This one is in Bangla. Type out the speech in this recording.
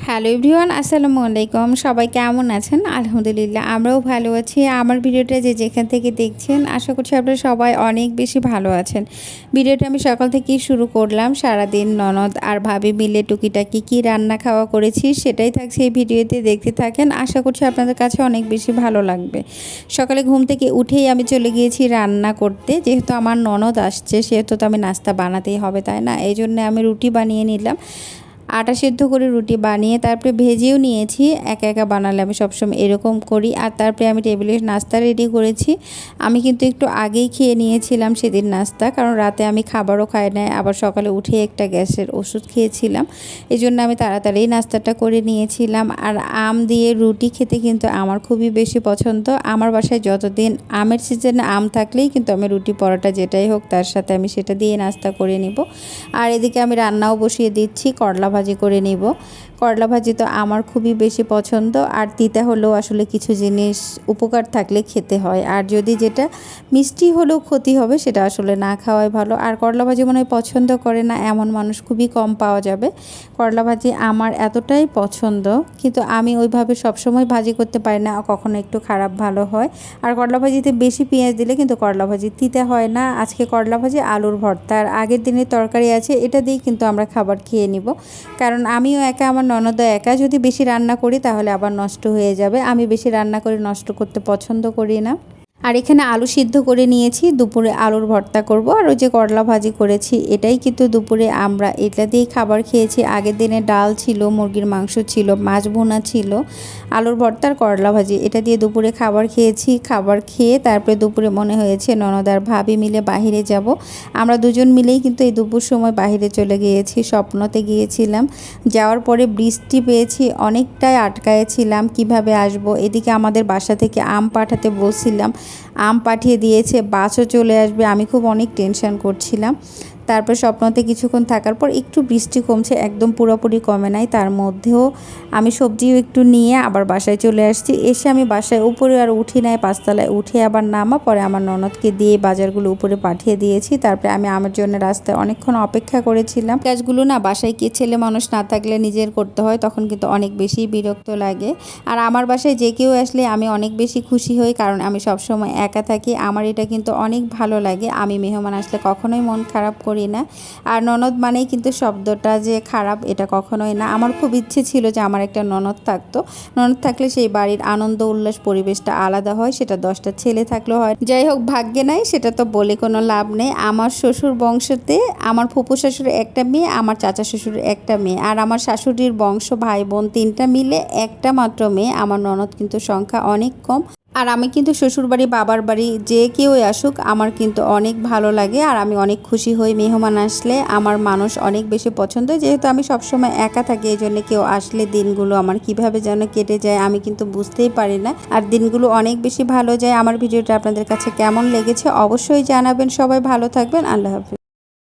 হ্যালো এভরিওয়ান, আসসালামু আলাইকুম। সবাই কেমন আছেন? আলহামদুলিল্লাহ আমরাও ভালো আছি। আমার ভিডিওটা যে যেখান থেকে দেখছেন আশা করছি আপনারা সবাই অনেক বেশি ভালো আছেন। ভিডিওটা আমি সকাল থেকেই শুরু করলাম। সারাদিন ননদ আর ভাবি মিলে টুকিটাকি কী রান্না খাওয়া করেছি সেটাই থাকছে এই ভিডিওতে, দেখতে থাকেন। আশা করছি আপনাদের কাছে অনেক বেশি ভালো লাগবে। সকালে ঘুম থেকে উঠেই আমি চলে গিয়েছি রান্না করতে। যেহেতু আমার ননদ আসছে সেহেতু তো আমি নাস্তা বানাতেই হবে, তাই না? এই জন্য আমি রুটি বানিয়ে নিলাম। আটা সেদ্ধ করে রুটি বানিয়ে তারপরে ভেজেও নিয়েছি। একা একা বানালে আমি সবসময় এরকম করি। আর তারপরে আমি টেবিলে নাস্তা রেডি করেছি। আমি কিন্তু একটু আগেই খেয়ে নিয়েছিলাম সেদিন নাস্তা, কারণ রাতে আমি খাবারও খাই না, আবার সকালে উঠে একটা গ্যাসের ওষুধ খেয়েছিলাম। এই জন্য আমি তাড়াতাড়ি নাস্তাটা করে নিয়েছিলাম। আর আম দিয়ে রুটি খেতে কিন্তু আমার খুবই বেশি পছন্দ। আমার বাসায় যতদিন আমের সিজনে আম থাকলেই কিন্তু আমি রুটি পরোটা যেটাই হোক তার সাথে আমি সেটা দিয়ে নাস্তা করে নিব। আর এদিকে আমি রান্নাও বসিয়ে দিচ্ছি, করলা ভাজি করে নিব। করলা ভাজি তো আমার খুবই বেশি পছন্দ। আর তিতা হলেও আসলে কিছু জিনিস উপকার থাকলে খেতে হয়, আর যদি যেটা মিষ্টি হলেও ক্ষতি হবে সেটা আসলে না খাওয়াই ভালো। আর করলা ভাজি মনে হয় পছন্দ করে না এমন মানুষ খুবই কম পাওয়া যাবে। করলা ভাজি আমার এতটাই পছন্দ, কিন্তু আমি ওইভাবে সবসময় ভাজি করতে পারি না, কখনো একটু খারাপ ভালো হয়। আর করলা ভাজিতে বেশি পেঁয়াজ দিলে কিন্তু করলা ভাজি তিতা হয় না। আজকে করলা ভাজি আলুর ভর্তা আর আগের দিনের তরকারি আছে, এটা দিয়ে কিন্তু আমরা খাবার খেয়ে নিব। কারণ আমিও একা, আমার ননদ একা, যদি বেশি রান্না করি তাহলে আবার নষ্ট হয়ে যাবে। আমি বেশি রান্না করে নষ্ট করতে পছন্দ করি না। আর এখানে আলু সিদ্ধ করে নিয়েছি, দুপুরে আলুর ভর্তা করব। আর ওই যে করলা ভাজি করেছি এটাই কিন্তু দুপুরে আমরা এটা দিয়েই খাবার খেয়েছি। আগের দিনে ডাল ছিল, মুরগির মাংস ছিল, মাছ ভুনা ছিল, আলুর ভর্তার করলা ভাজি এটা দিয়ে দুপুরে খাবার খেয়েছি। খাবার খেয়ে তারপরে দুপুরে মনে হয়েছে ননদ আর ভাবি মিলে বাহিরে যাব। আমরা দুজন মিলেই কিন্তু এই দুপুর সময় বাহিরে চলে গিয়েছি, স্বপ্নতে গিয়েছিলাম। যাওয়ার পরে বৃষ্টি পেয়েছি, অনেকটাই আটকায়েছিলাম কিভাবে আসব। এদিকে আমাদের বাসা থেকে আম পাঠাতে বলছিলাম, আম পাঠিয়ে দিয়েছে, বাসও চলে আসবে। আমি খুব অনেক টেনশন করছিলাম। তারপর স্বপ্নতে কিছুক্ষণ থাকার পর একটু বৃষ্টি কমছে, একদম পুরোপুরি কমে নাই, তার মধ্যেও আমি সবজিও একটু নিয়ে আবার বাসায় চলে আসছি। এসে আমি বাসায় উপরে আর উঠি নাই, পাঁচতলায় উঠে আবার নামা পরে আমার ননদকে দিয়ে বাজারগুলো উপরে পাঠিয়ে দিয়েছি। তারপরে আমি আমার জন্য রাস্তায় অনেকক্ষণ অপেক্ষা করেছিলাম। কাজগুলো না বাসায় কি ছেলে মানুষ না থাকলে নিজের করতে হয়, তখন কিন্তু অনেক বেশি বিরক্ত লাগে। আর আমার বাসায় যে কেউ আসলে আমি অনেক বেশি খুশি হই, কারণ আমি সবসময় একা থাকি। আমার এটা কিন্তু অনেক ভালো লাগে। আমি মেহমান আসলে কখনোই মন খারাপ করি না। আর ননদ মানেই কিন্তু শব্দটা যে খারাপ এটা কখনোই না। আমার খুব ইচ্ছে ছিল যে আমার একটা ননদ থাকতো। ননদ থাকলে সেই বাড়ির আনন্দ উল্লাস পরিবেশটা আলাদা হয়, সেটা 10টা ছেলে থাকলেও হয়। যাই হোক, ভাগ্যে নাই সেটা তো বলে কোনো লাভ নেই। আমার শ্বশুর বংশতে আমার ফুপু শ্বশুরের একটা মেয়ে, আমার চাচা শ্বশুরের একটা মেয়ে, আর আমার শাশুড়ির বংশ ভাই বোন 3টা মিলে একটা মাত্র মেয়ে। আমার ননদ কিন্তু সংখ্যা অনেক কম। আর আমি কিন্তু শ্বশুরবাড়ি বাবার বাড়ি যে কেউ আসুক আমার কিন্তু অনেক ভালো লাগে। আর আমি অনেক খুশি হই মেহমান আসলে। আমার মানুষ অনেক বেশি পছন্দ, যেহেতু আমি সবসময় একা থাকি এই জন্য কেউ আসলে দিনগুলো আমার কিভাবে যেন কেটে যায় আমি কিন্তু বুঝতেই পারি না। আর দিনগুলো অনেক বেশি ভালো যায়। আমার ভিডিওটা আপনাদের কাছে কেমন লেগেছে অবশ্যই জানাবেন। সবাই ভালো থাকবেন। আল্লাহ হাফেজ।